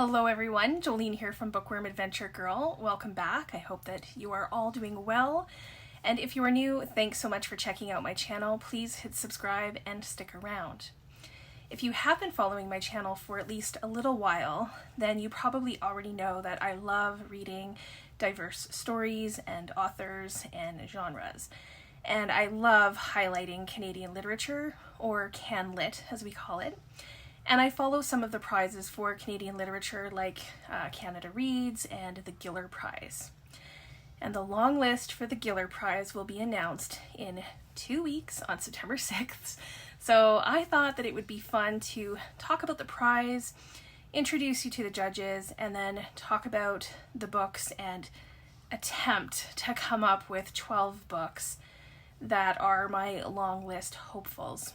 Hello everyone, Jolene here from Bookworm Adventure Girl. Welcome back. I hope that you are all doing well. And if you are new, thanks so much for checking out my channel. Please hit subscribe and stick around. If you have been following my channel for at least a little while, then you probably already know that I love reading diverse stories and authors and genres. And I love highlighting Canadian literature, or CanLit as we call it. And I follow some of the prizes for Canadian literature like Canada Reads and the Giller Prize. And the long list for the Giller Prize will be announced in 2 weeks on September 6th. So I thought that it would be fun to talk about the prize, introduce you to the judges, and then talk about the books and attempt to come up with 12 books that are my long list hopefuls.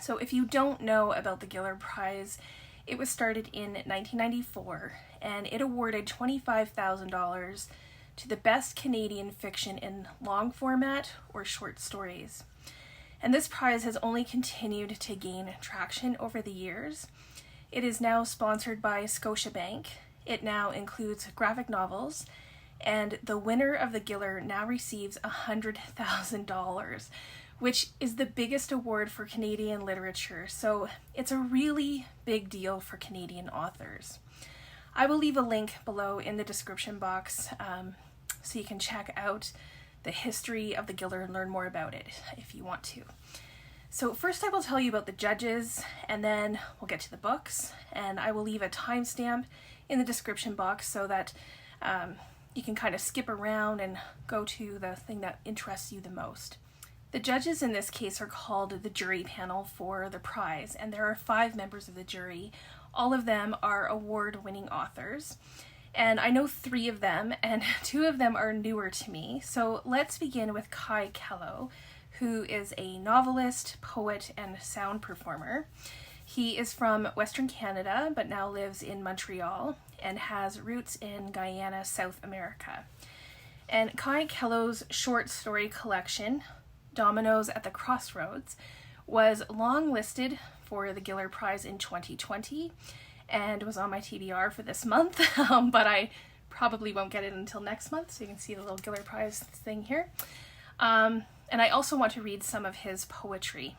So if you don't know about the Giller Prize, it was started in 1994 and it awarded $25,000 to the best Canadian fiction in long format or short stories. And this prize has only continued to gain traction over the years. It is now sponsored by Scotiabank. It now includes graphic novels, and the winner of the Giller now receives $100,000, which is the biggest award for Canadian literature, so it's a really big deal for Canadian authors. I will leave a link below in the description box so you can check out the history of the Giller and learn more about it if you want to. So first I will tell you about the judges, and then we'll get to the books, and I will leave a timestamp in the description box so that you can kind of skip around and go to the thing that interests you the most. The judges in this case are called the jury panel for the prize, and there are 5 members of the jury. All of them are award-winning authors, and I know 3 of them, and 2 of them are newer to me. So let's begin with Kellough, who is a novelist, poet, and sound performer. He is from Western Canada, but now lives in Montreal, and has roots in Guyana, South America. And Kellough's short story collection, Dominoes at the Crossroads, was longlisted for the Giller Prize in 2020 and was on my TBR for this month, but I probably won't get it until next month, so you can see the little Giller Prize thing here. And I also want to read some of his poetry.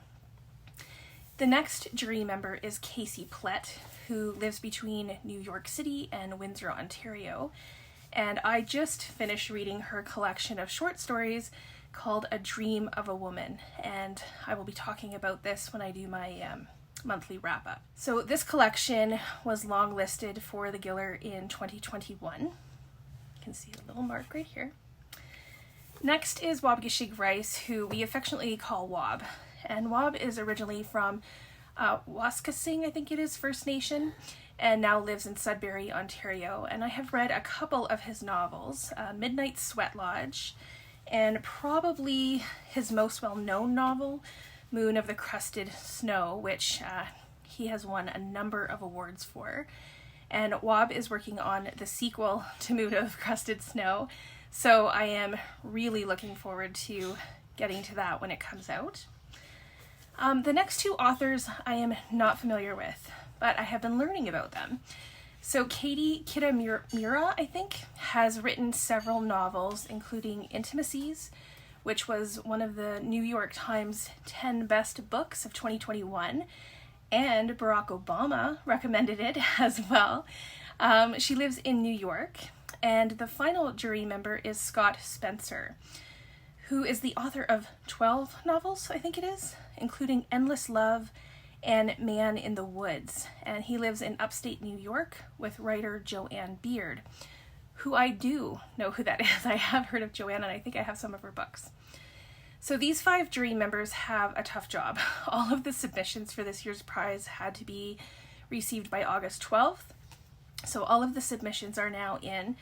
The next jury member is Plett, who lives between New York City and Windsor, Ontario, and I just finished reading her collection of short stories called A Dream of a Woman, and I will be talking about this when I do my monthly wrap-up. So this collection was longlisted for the Giller in 2021. You can see a little mark right here. Next is Waubgeshig Rice, who we affectionately call Waub, and Waub is originally from Waubgeshig, I think it is, First Nation, and now lives in Sudbury, Ontario, and I have read a couple of his novels, Midnight Sweatlodge, and probably his most well-known novel, Moon of the Crusted Snow, which he has won a number of awards for. And Waub is working on the sequel to Moon of Crusted Snow, so I am really looking forward to getting to that when it comes out. The next 2 authors I am not familiar with, but I have been learning about them. So Kitamura, I think, has written several novels, including Intimacies, which was one of the New York Times 10 best books of 2021, and Barack Obama recommended it as well. She lives in New York, and the final jury member is Scott Spencer, who is the author of 12 novels, I think it is, including Endless Love and Man in the Woods, and he lives in upstate New York with writer Joanne Beard, who I do know who that is. I have heard of Joanne, and I think I have some of her books. So these 5 jury members have a tough job. All of the submissions for this year's prize had to be received by August 12th, so all of the submissions are now in.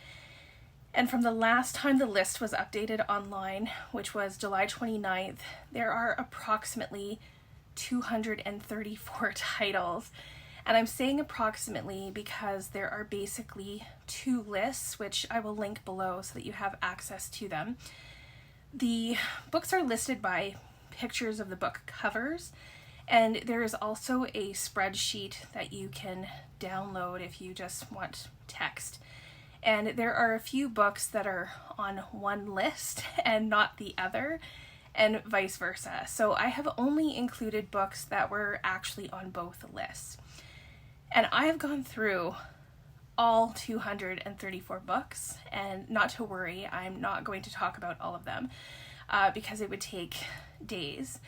And from the last time the list was updated online, which was July 29th, there are approximately 234 titles, and I'm saying approximately because there are basically 2 lists, which I will link below so that you have access to them. The books are listed by pictures of the book covers, And there is also a spreadsheet that you can download if you just want text. And there are a few books that are on one list and not the other, and vice versa. So I have only included books that were actually on both lists. And I have gone through all 234 books, and not to worry, I'm not going to talk about all of them because it would take days.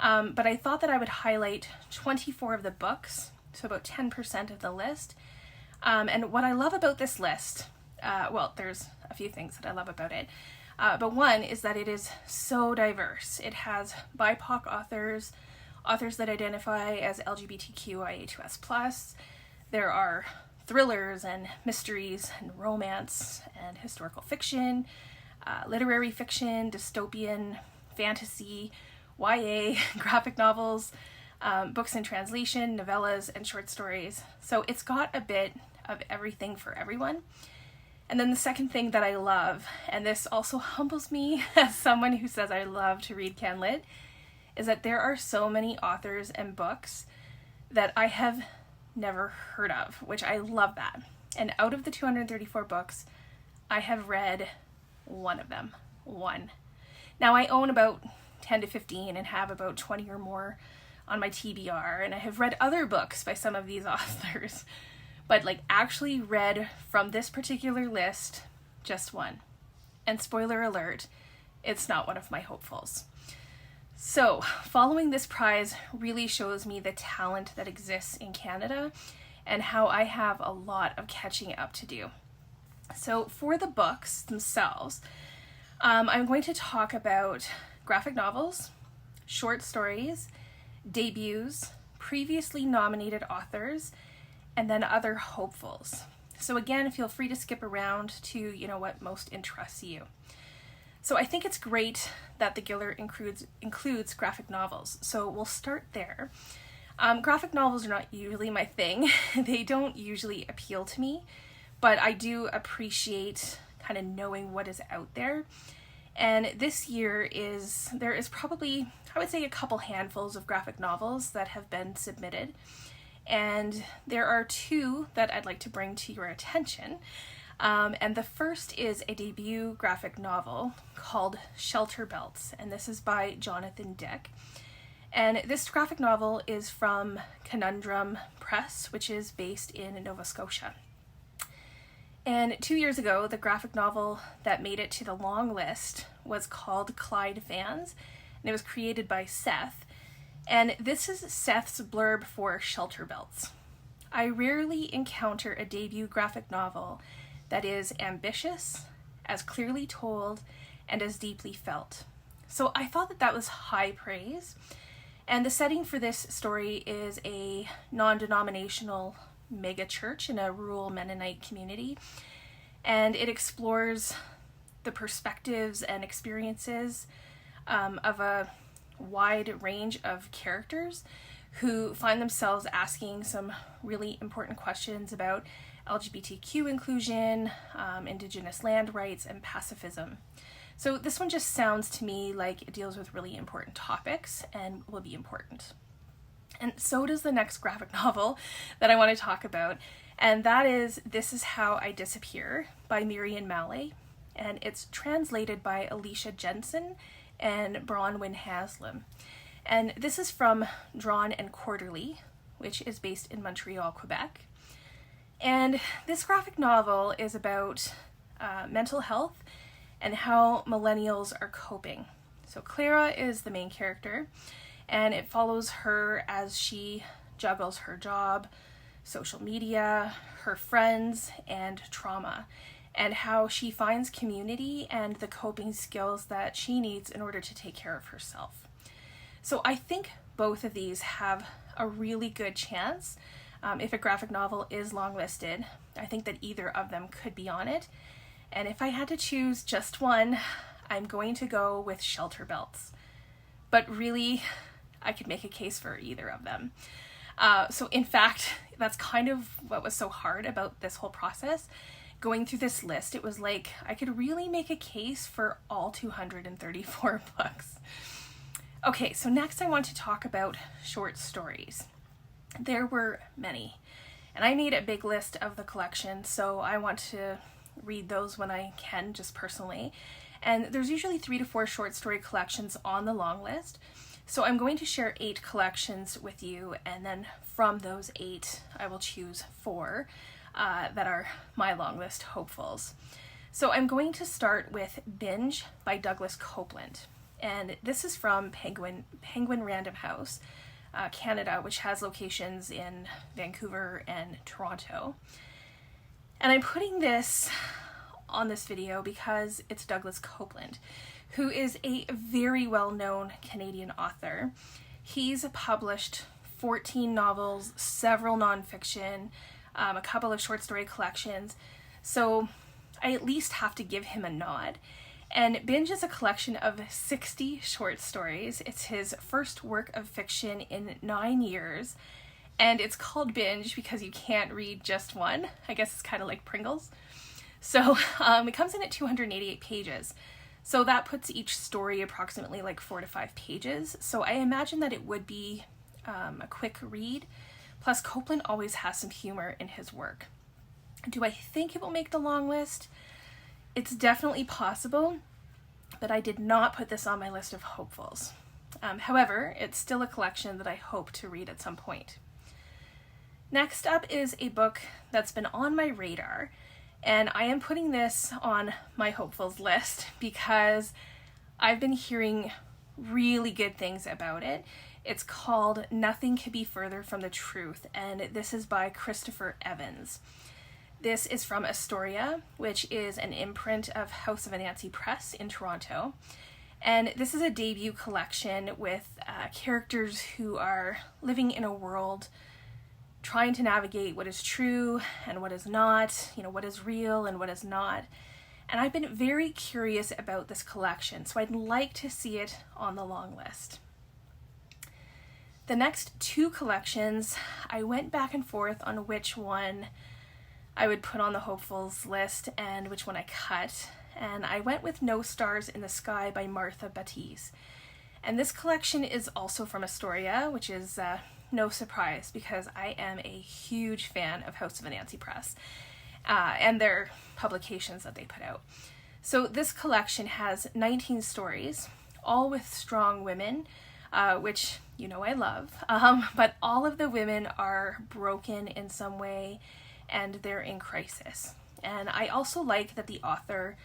But I thought that I would highlight 24 of the books, so about 10% of the list. And what I love about this list, well, there's a few things that I love about it, but one is that it is so diverse. It has BIPOC authors, authors that identify as LGBTQIA2S+. There are thrillers and mysteries and romance and historical fiction, literary fiction, dystopian, fantasy, YA, graphic novels, books in translation, novellas, and short stories. So it's got a bit of everything for everyone. And then the second thing that I love, and this also humbles me as someone who says I love to read CanLit, is that there are so many authors and books that I have never heard of, which I love that. And out of the 234 books, I have read one of them. One. Now I own about 10 to 15 and have about 20 or more on my TBR, and I have read other books by some of these authors, but like actually read from this particular list, just one. And spoiler alert, it's not one of my hopefuls. So following this prize really shows me the talent that exists in Canada and how I have a lot of catching up to do. So for the books themselves, I'm going to talk about graphic novels, short stories, debuts, previously nominated authors, and then other hopefuls. So again, feel free to skip around to, what most interests you. So I think it's great that the Giller includes graphic novels. So we'll start there. Graphic novels are not usually my thing. They don't usually appeal to me, but I do appreciate kind of knowing what is out there. And this year there is probably, I would say, a couple handfuls of graphic novels that have been submitted. And there are two that I'd like to bring to your attention. And the first is a debut graphic novel called Shelterbelts, and this is by Jonathan Dyck. And this graphic novel is from Conundrum Press, which is based in Nova Scotia. And 2 years ago, the graphic novel that made it to the Longlist was called Clyde Fans, and it was created by Seth. And this is Seth's blurb for Shelterbelts. I rarely encounter a debut graphic novel that is ambitious, as clearly told, and as deeply felt. So I thought that was high praise. And the setting for this story is a non-denominational mega church in a rural Mennonite community. And it explores the perspectives and experiences of a wide range of characters who find themselves asking some really important questions about LGBTQ inclusion, Indigenous land rights, and pacifism. So this one just sounds to me like it deals with really important topics and will be important. And so does the next graphic novel that I want to talk about, and that is This Is How I Disappear by Mirion Malle, and it's translated by Aleshia Jensen and Bronwyn Haslam. And this is from Drawn and Quarterly, which is based in Montreal, Quebec. And this graphic novel is about mental health and how millennials are coping. So Clara is the main character, and it follows her as she juggles her job, social media, her friends, and trauma, and how she finds community and the coping skills that she needs in order to take care of herself. So I think both of these have a really good chance. If a graphic novel is longlisted, I think that either of them could be on it. And if I had to choose just one, I'm going to go with Shelterbelts. But really, I could make a case for either of them. So in fact, that's kind of what was so hard about this whole process. Going through this list, it was like I could really make a case for all 234 books. Okay, so next I want to talk about short stories. There were many, and I made a big list of the collection, so I want to read those when I can, just personally. And there's usually 3 to 4 short story collections on the long list. So I'm going to share 8 collections with you, and then from those 8, I will choose 4 that are my long list hopefuls. So I'm going to start with Binge by Douglas Copeland. And this is from Penguin Random House, Canada, which has locations in Vancouver and Toronto. And I'm putting this on this video because it's Douglas Copeland, who is a very well-known Canadian author. He's published 14 novels, several nonfiction, a couple of short story collections, so I at least have to give him a nod. And Binge is a collection of 60 short stories. It's his first work of fiction in 9 years, and it's called Binge because you can't read just one. I guess it's kind of like Pringles. So it comes in at 288 pages. So that puts each story approximately like 4 to 5 pages. So I imagine that it would be a quick read. Plus, Copeland always has some humor in his work. Do I think it will make the long list? It's definitely possible, but I did not put this on my list of hopefuls. However, it's still a collection that I hope to read at some point. Next up is a book that's been on my radar, and I am putting this on my hopefuls list because I've been hearing really good things about it. It's called Nothing Could Be Further from the Truth, and this is by Christopher Evans. This is from Astoria, which is an imprint of House of Anansi Press in Toronto. And this is a debut collection with characters who are living in a world trying to navigate what is true and what is not, what is real and what is not. And I've been very curious about this collection, so I'd like to see it on the long list. The next 2 collections, I went back and forth on which one I would put on the hopefuls list and which one I cut, and I went with No Stars in the Sky by Martha Batiste. And this collection is also from Astoria, which is no surprise because I am a huge fan of House of Anansi Press and their publications that they put out. So this collection has 19 stories, all with strong women, which I love, but all of the women are broken in some way and they're in crisis. And I also like that the author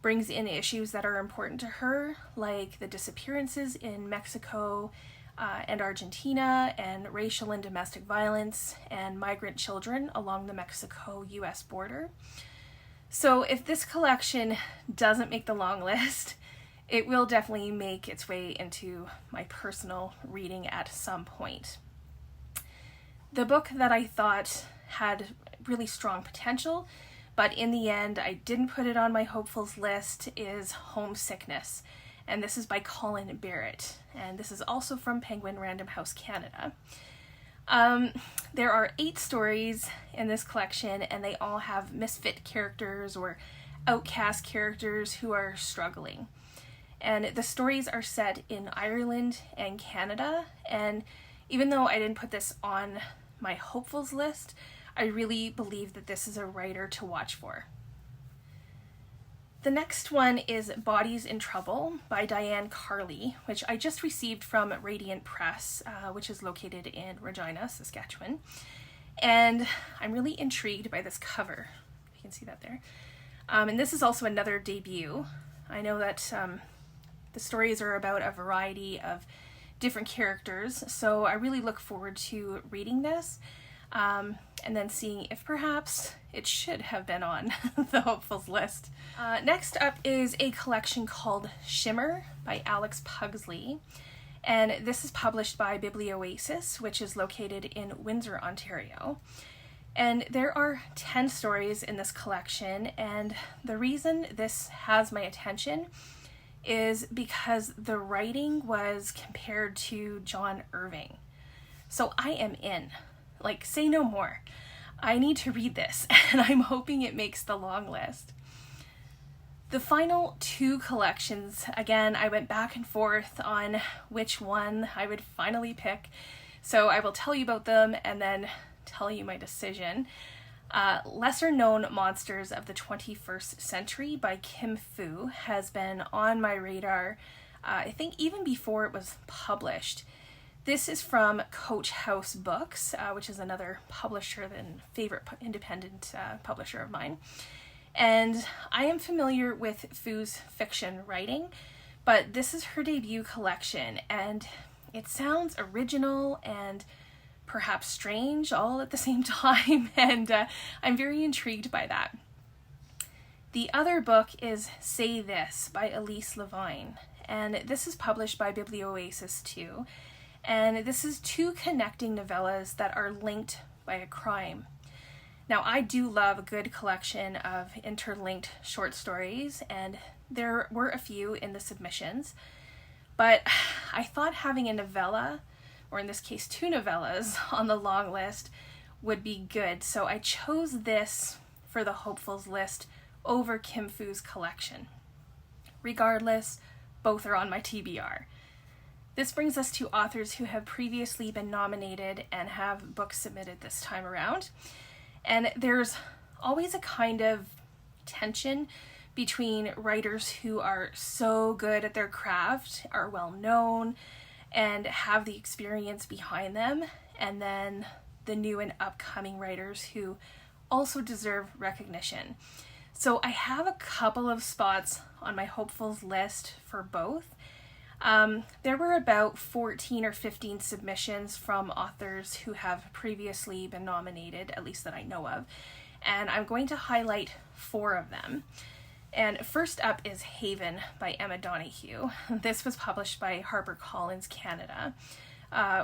brings in issues that are important to her, like the disappearances in Mexico and Argentina, and racial and domestic violence, and migrant children along the Mexico-US border. So if this collection doesn't make the long list, it will definitely make its way into my personal reading at some point. The book that I thought had really strong potential, but in the end I didn't put it on my hopefuls list, is Homesickness. And this is by Colin Barrett. And this is also from Penguin Random House Canada. There are 8 stories in this collection, and they all have misfit characters or outcast characters who are struggling. And the stories are set in Ireland and Canada. And even though I didn't put this on my hopefuls list, I really believe that this is a writer to watch for. The next one is Bodies in Trouble by Diane Carley, which I just received from Radiant Press, which is located in Regina, Saskatchewan. And I'm really intrigued by this cover. You can see that there. And this is also another debut. I know that the stories are about a variety of different characters, so I really look forward to reading this. And then seeing if perhaps it should have been on the hopefuls list. Next up is a collection called Shimmer by Alex Pugsley, and this is published by Biblioasis, which is located in Windsor, Ontario. And there are 10 stories in this collection, and the reason this has my attention is because the writing was compared to John Irving. So I am in. Like, say no more. I need to read this, and I'm hoping it makes the long list. The final two collections, again, I went back and forth on which one I would finally pick, so I will tell you about them and then tell you my decision. Lesser Known Monsters of the 21st Century by Kim Fu has been on my radar, I think even before it was published. This is from Coach House Books, which is another publisher and favorite independent publisher of mine. And I am familiar with Fu's fiction writing, but this is her debut collection, and it sounds original and perhaps strange all at the same time, and I'm very intrigued by that. The other book is Say This by Elise Levine, and this is published by Biblioasis too, and this is two connecting novellas that are linked by a crime. Now, I do love a good collection of interlinked short stories, and there were a few in the submissions, but I thought having a novella, or in this case 2 novellas, on the long list would be good, so I chose this for the hopefuls list over Kim Fu's collection. Regardless, both are on my TBR. This brings us to authors who have previously been nominated and have books submitted this time around. And there's always a kind of tension between writers who are so good at their craft, are well known, and have the experience behind them, and then the new and upcoming writers who also deserve recognition. So I have a couple of spots on my hopefuls list for both. There were about 14 or 15 submissions from authors who have previously been nominated, at least that I know of, and I'm going to highlight 4 of them. And first up is Haven by Emma Donoghue. This was published by HarperCollins Canada,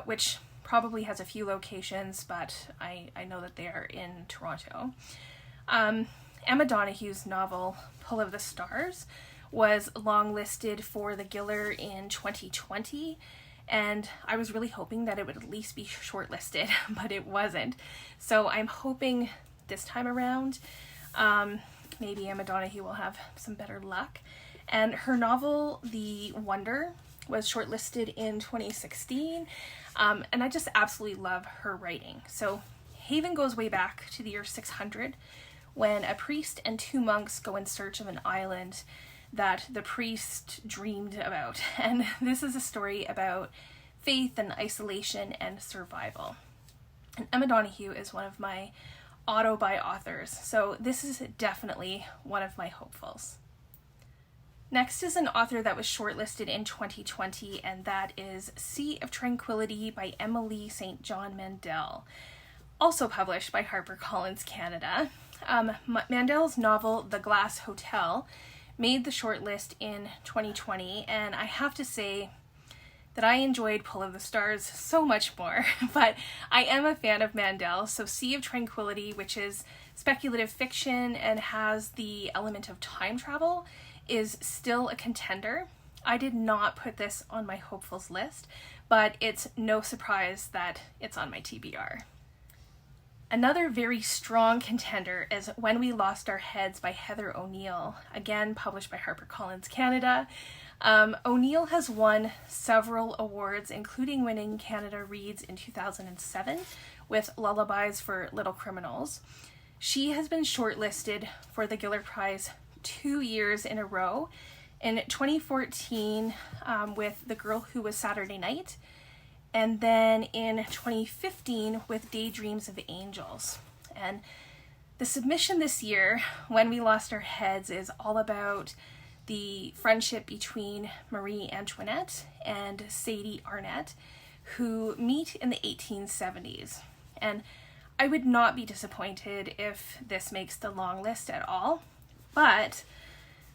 which probably has a few locations, but I know that they are in Toronto. Emma Donoghue's novel, Pull of the Stars, was longlisted for the Giller in 2020, and I was really hoping that it would at least be shortlisted, but it wasn't. So I'm hoping this time around, maybe Emma Donoghue will have some better luck. And her novel, The Wonder, was shortlisted in 2016, and I just absolutely love her writing. So Haven goes way back to the year 600, when a priest and 2 monks go in search of an island that the priest dreamed about. And this is a story about faith and isolation and survival. And Emma Donoghue is one of my auto-buy authors, so this is definitely one of my hopefuls. Next is an author that was shortlisted in 2020, and that is Sea of Tranquility by Emily St. John Mandel, also published by HarperCollins Canada. Mandel's novel, The Glass Hotel, made the shortlist in 2020, and I have to say that I enjoyed Pull of the Stars so much more, but I am a fan of Mandel, so Sea of Tranquility, which is speculative fiction and has the element of time travel, is still a contender. I did not put this on my hopefuls list, but it's no surprise that it's on my TBR. Another very strong contender is When We Lost Our Heads by Heather O'Neill, again published by HarperCollins Canada. O'Neill has won several awards, including winning Canada Reads in 2007 with Lullabies for Little Criminals. She has been shortlisted for the Giller Prize 2 years in a row, in 2014 with The Girl Who Was Saturday Night, and then in 2015 with Daydreams of Angels. And the submission this year, When We Lost Our Heads, is all about the friendship between Marie Antoinette and Sadie Arnett, who meet in the 1870s. And I would not be disappointed if this makes the long list at all, but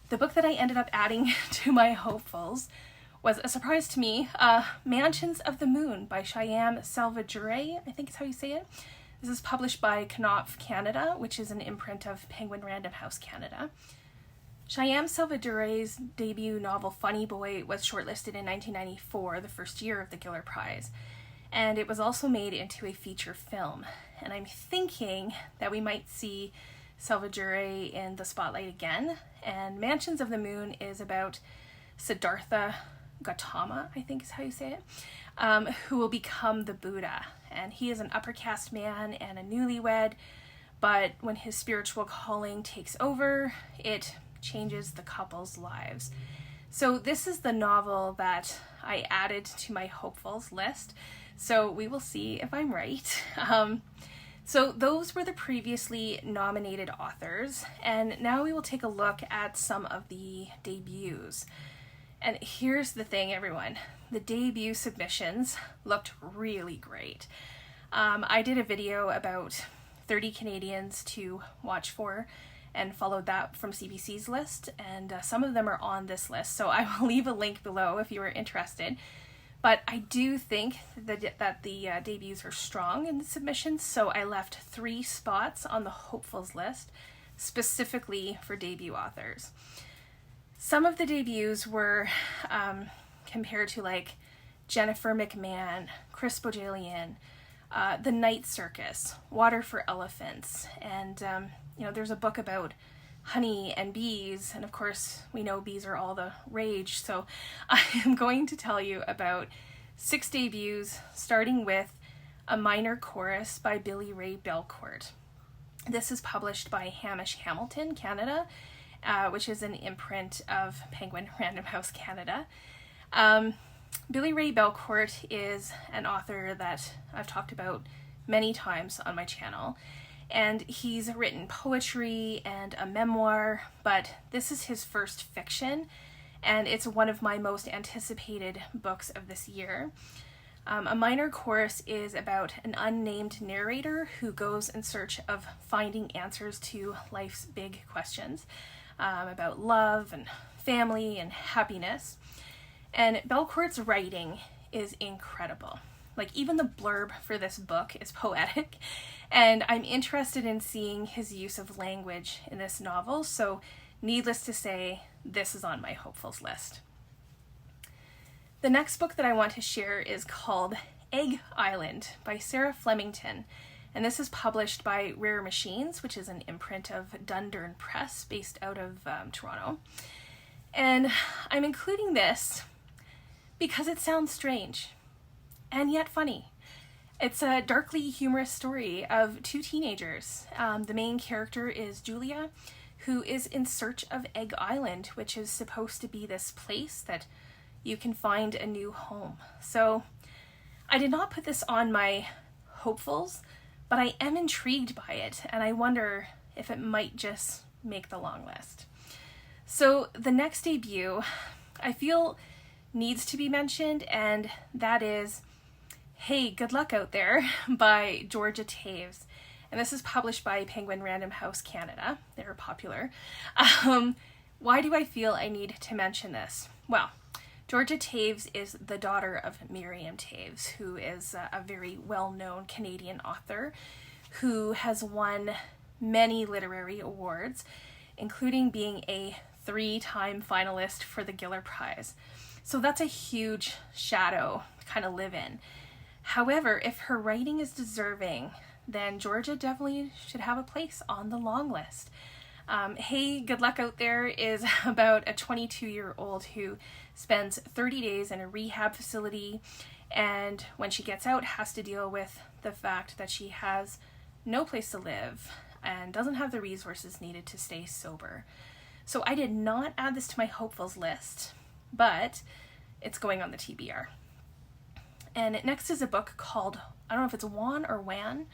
the book that I ended up adding to my hopefuls was a surprise to me, Mansions of the Moon by Shyam Selvadurai, I think is how you say it. This is published by Knopf Canada, which is an imprint of Penguin Random House Canada. Shyam Selvadurais' debut novel Funny Boy was shortlisted in 1994, the first year of the Giller Prize, and it was also made into a feature film. And I'm thinking that we might see Salvagere in the spotlight again, and Mansions of the Moon is about Siddhartha Gautama, I think is how you say it, who will become the Buddha. And he is an upper caste man and a newlywed, but when his spiritual calling takes over, it changes the couple's lives. So this is the novel that I added to my hopefuls list, so we will see if I'm right. So those were the previously nominated authors, and now we will take a look at some of the debuts. And here's the thing, everyone. The debut submissions looked really great. I did a video about 30 Canadians to watch for and followed that from CBC's list, and some of them are on this list, so I will leave a link below if you are interested. But I do think that the debuts are strong in the submissions, so I left 3 spots on the hopefuls list specifically for debut authors. Some of the debuts were compared to like Jennifer McMahon, Chris Bojalian, The Night Circus, Water for Elephants, and there's a book about honey and bees, and of course we know bees are all the rage, so I am going to tell you about 6 debuts, starting with A Minor Chorus by Billy Ray Belcourt. This is published by Hamish Hamilton, Canada, which is an imprint of Penguin Random House Canada. Billy Ray Belcourt is an author that I've talked about many times on my channel, and he's written poetry and a memoir, but this is his first fiction, and it's one of my most anticipated books of this year. A Minor Chorus is about an unnamed narrator who goes in search of finding answers to life's big questions about love and family and happiness. And Belcourt's writing is incredible. Like, even the blurb for this book is poetic, and I'm interested in seeing his use of language in this novel, so needless to say, this is on my hopefuls list. The next book that I want to share is called Egg Island by Sarah Flemington, and this is published by Rare Machines, which is an imprint of Dundurn Press based out of Toronto. And I'm including this because it sounds strange and yet funny. It's a darkly humorous story of 2 teenagers. The main character is Julia, who is in search of Egg Island, which is supposed to be this place that you can find a new home. So I did not put this on my hopefuls, but I am intrigued by it, and I wonder if it might just make the long list. So the next debut I feel needs to be mentioned, and that is Hey, Good Luck Out There by Georgia Taves. And this is published by Penguin Random House Canada. They're popular. Why do I feel I need to mention this? Well, Georgia Taves is the daughter of Mirion Taves, who is a very well-known Canadian author who has won many literary awards, including being a 3-time finalist for the Giller Prize. So that's a huge shadow to kind of live in. However, if her writing is deserving, then Georgia definitely should have a place on the long list. Hey, Good Luck Out There is about a 22-year-old who spends 30 days in a rehab facility, and when she gets out has to deal with the fact that she has no place to live and doesn't have the resources needed to stay sober. So I did not add this to my hopefuls list, but it's going on the TBR. And next is a book called, I don't know if it's Wan or Wan,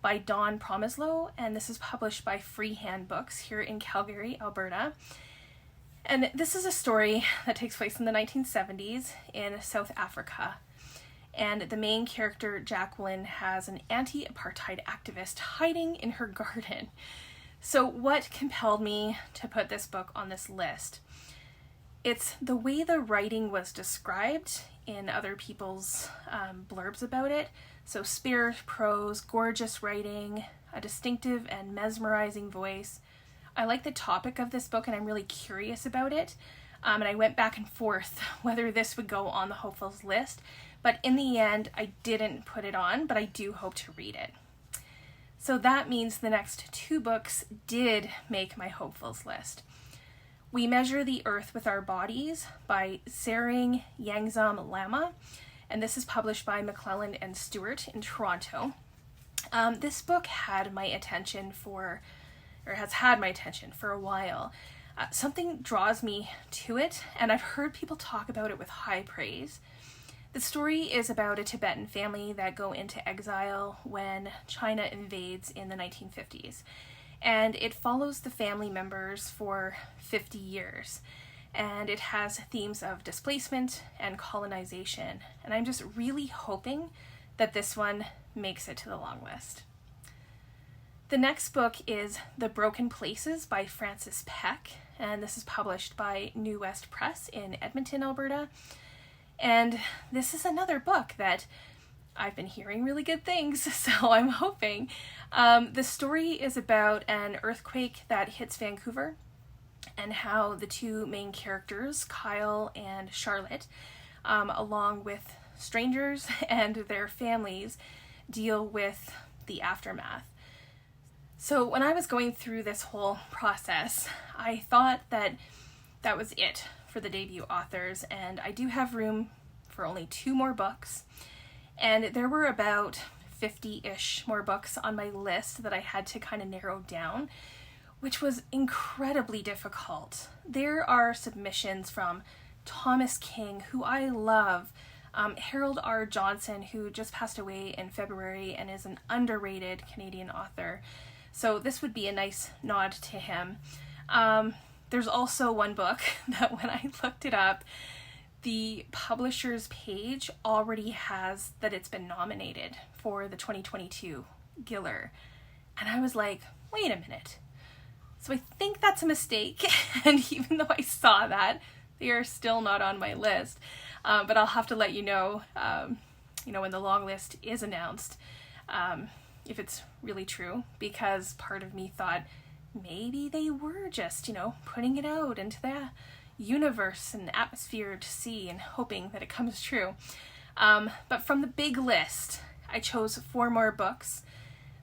by Dawn Promislow, and this is published by Freehand Books here in Calgary, Alberta. And this is a story that takes place in the 1970s in South Africa. And the main character, Jacqueline, has an anti-apartheid activist hiding in her garden. So what compelled me to put this book on this list? It's the way the writing was described in other people's blurbs about it. So spare prose, gorgeous writing, a distinctive and mesmerizing voice. I like the topic of this book and I'm really curious about it. And I went back and forth whether this would go on the hopefuls list, but in the end I didn't put it on, but I do hope to read it. So that means the next 2 books did make my hopefuls list. We Measure the Earth with Our Bodies by Tsering Yangzom Lama, and this is published by McClelland and Stewart in Toronto. This book had my attention has had my attention for a while. Something draws me to it, and I've heard people talk about it with high praise. The story is about a Tibetan family that go into exile when China invades in the 1950s. And it follows the family members for 50 years. And it has themes of displacement and colonization. And I'm just really hoping that this one makes it to the long list. The next book is The Broken Places by Frances Peck. And this is published by New West Press in Edmonton, Alberta. And this is another book that I've been hearing really good things, so I'm hoping. The story is about an earthquake that hits Vancouver and how the 2 main characters, Kyle and Charlotte, along with strangers and their families, deal with the aftermath. So when I was going through this whole process, I thought that was it for the debut authors, and I do have room for only 2 more books. And there were about 50-ish more books on my list that I had to kind of narrow down, which was incredibly difficult. There are submissions from Thomas King, who I love, Harold R. Johnson, who just passed away in February and is an underrated Canadian author. So this would be a nice nod to him. There's also one book that when I looked it up, the publisher's page already has that it's been nominated for the 2022 Giller. And I was like, wait a minute. So I think that's a mistake. And even though I saw that, they are still not on my list. But I'll have to let you know, when the long list is announced, if it's really true, because part of me thought maybe they were just, putting it out into the universe and atmosphere to see and hoping that it comes true. But from the big list, I chose 4 more books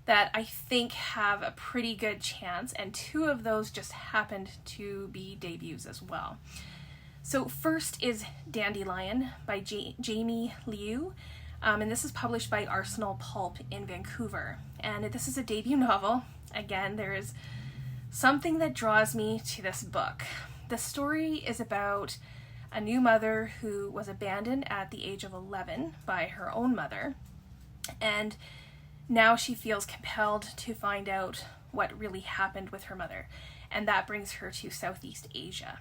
that I think have a pretty good chance, and 2 of those just happened to be debuts as well. So first is Dandelion by Jamie Liu, and this is published by Arsenal Pulp in Vancouver. And this is a debut novel. Again, there is something that draws me to this book. The story is about a new mother who was abandoned at the age of 11 by her own mother, and now she feels compelled to find out what really happened with her mother, and that brings her to Southeast Asia.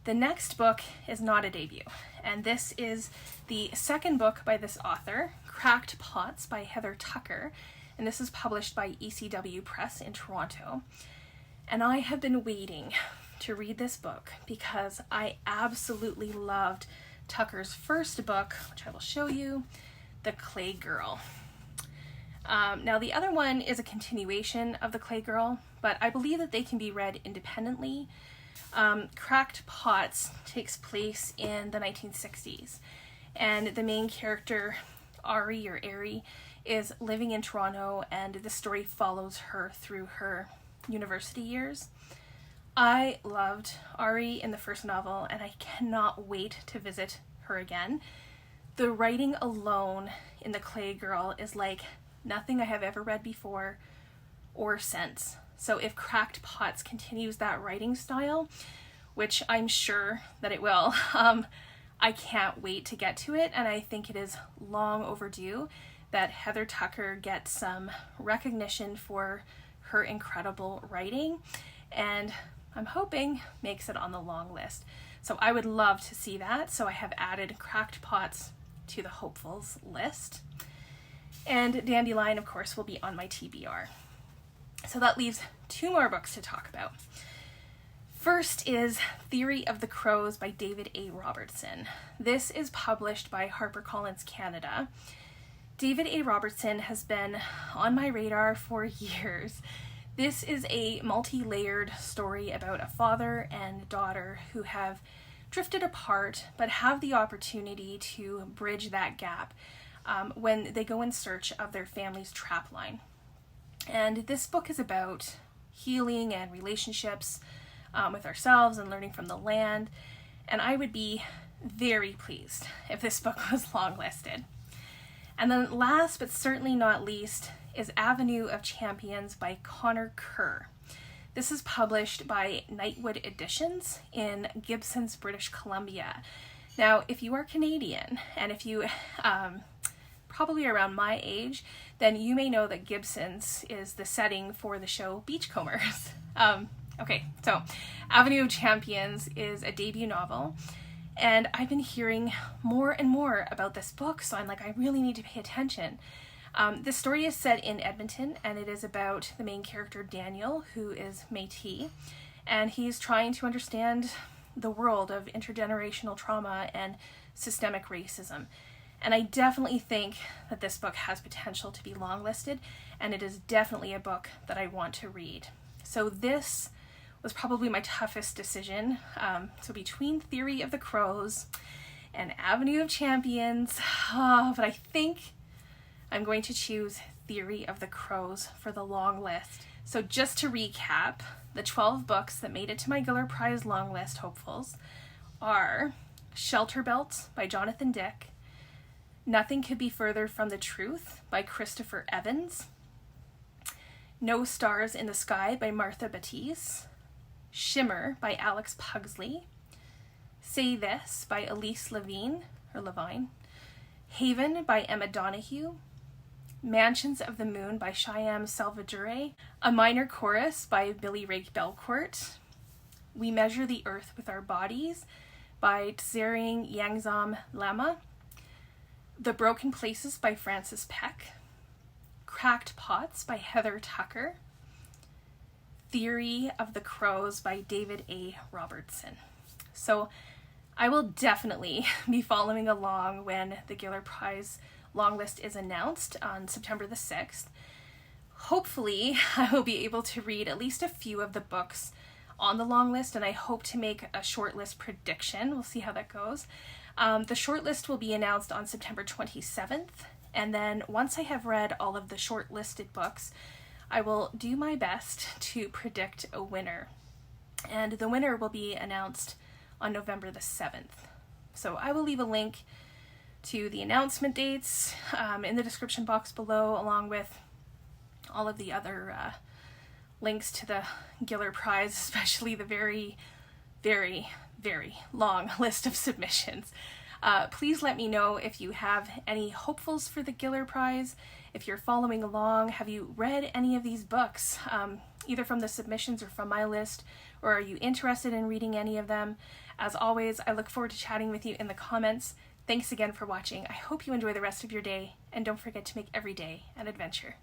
The next book is not a debut, and this is the second book by this author, Cracked Pots by Heather Tucker, and this is published by ECW Press in Toronto. And I have been waiting to read this book because I absolutely loved Tucker's first book, which I will show you, The Clay Girl. Now the other one is a continuation of The Clay Girl, but I believe that they can be read independently. Cracked Pots takes place in the 1960s, and the main character, Ari, is living in Toronto, and the story follows her through her university years. I loved Ari in the first novel, and I cannot wait to visit her again. The writing alone in The Clay Girl is like nothing I have ever read before or since. So if Cracked Pots continues that writing style, which I'm sure that it will, I can't wait to get to it, and I think it is long overdue that Heather Tucker gets some recognition for her incredible writing, and I'm hoping makes it on the long list. So I would love to see that, so I have added Cracked Pots to the hopefuls list. And Dandelion, of course, will be on my TBR. So that leaves 2 more books to talk about. First is Theory of the Crows by David A. Robertson. This is published by HarperCollins Canada. David A. Robertson has been on my radar for years. This is a multi-layered story about a father and daughter who have drifted apart but have the opportunity to bridge that gap when they go in search of their family's trapline. And this book is about healing and relationships with ourselves and learning from the land. And I would be very pleased if this book was longlisted. And then last but certainly not least is Avenue of Champions by Connor Kerr. This is published by Nightwood Editions in Gibsons, British Columbia. Now, if you are Canadian, and if you probably around my age, then you may know that Gibsons is the setting for the show Beachcombers. Okay, so Avenue of Champions is a debut novel, and I've been hearing more and more about this book, so I'm like, I really need to pay attention. This story is set in Edmonton, and it is about the main character, Daniel, who is Métis, and he's trying to understand the world of intergenerational trauma and systemic racism. And I definitely think that this book has potential to be longlisted, and it is definitely a book that I want to read. So this was probably my toughest decision. So between Theory of the Crows and Avenue of Champions, but I think I'm going to choose Theory of the Crows for the long list. So just to recap, the 12 books that made it to my Giller Prize long list hopefuls are Shelterbelts by Jonathan Dyck, Nothing Could Be Further from the Truth by Christopher Evans, No Stars in the Sky by Martha Batisse, Shimmer by Alex Pugsley, Say This by Elise Levine, Haven by Emma Donoghue, Mansions of the Moon by Shyam Salvadure, A Minor Chorus by Billy Rake Belcourt, We Measure the Earth with Our Bodies by Tsering Yangzam Lama, The Broken Places by Frances Peck, Cracked Pots by Heather Tucker, Theory of the Crows by David A. Robertson. So I will definitely be following along when the Giller Prize longlist is announced on September the 6th. Hopefully, I will be able to read at least a few of the books on the long list, and I hope to make a shortlist prediction. We'll see how that goes. The shortlist will be announced on September 27th, and then once I have read all of the shortlisted books, I will do my best to predict a winner. And the winner will be announced on November the 7th. So I will leave a link to the announcement dates in the description box below, along with all of the other links to the Giller Prize, especially the very, very, very long list of submissions. Please let me know if you have any hopefuls for the Giller Prize, if you're following along, have you read any of these books, either from the submissions or from my list, or are you interested in reading any of them? As always, I look forward to chatting with you in the comments. Thanks again for watching. I hope you enjoy the rest of your day, and don't forget to make every day an adventure.